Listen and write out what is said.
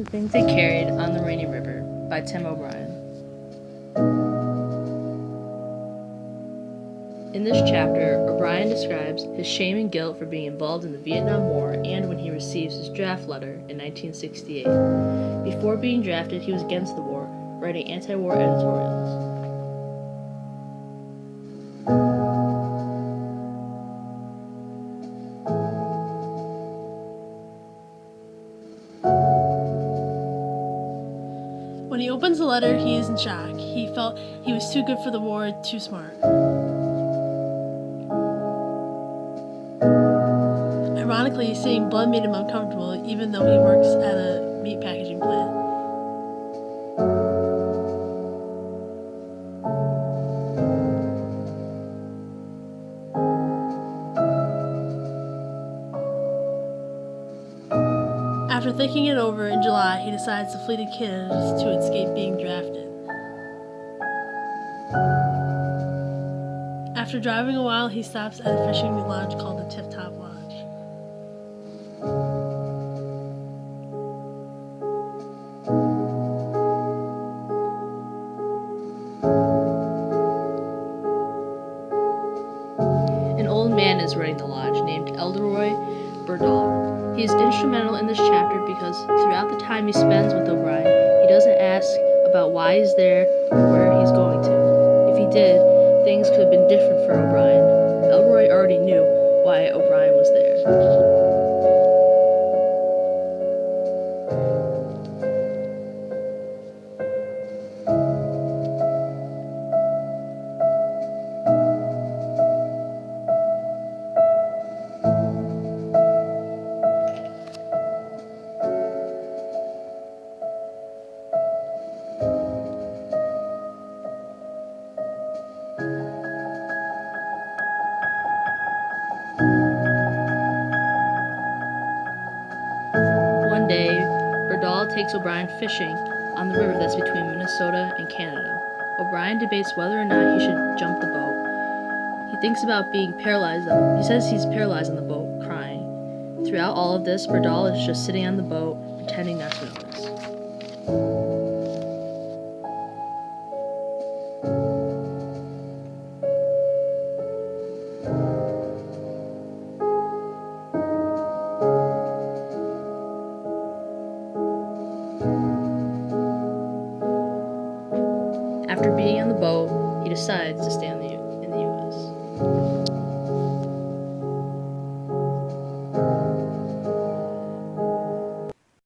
The Things They Carried on the Rainy River by Tim O'Brien. In this chapter, O'Brien describes his shame and guilt for being involved in the Vietnam War and when he receives his draft letter in 1968. Before being drafted, he was against the war, writing anti-war editorials. When he opens the letter, he is in shock. He felt he was too good for the war, too smart. Ironically, seeing blood made him uncomfortable, even though he works at a meat packaging plant. After thinking it over, in July, he decides to flee to Canada to escape being drafted. After driving a while, he stops at a fishing lodge called the Tip Top Lodge. An old man is running the lodge named Elderoy Berdahl. He is instrumental in this chapter because throughout the time he spends with O'Brien, he doesn't ask about why he's there or where he's going to. If he did, things could have been different for O'Brien. Elderoy already knew why O'Brien was there. One day, Berdahl takes O'Brien fishing on the river that's between Minnesota and Canada. O'Brien debates whether or not he should jump the boat. He thinks about being paralyzed. He says he's paralyzed on the boat, crying. Throughout all of this, Berdahl is just sitting on the boat, pretending not to notice. After being on the boat, he decides to stay on the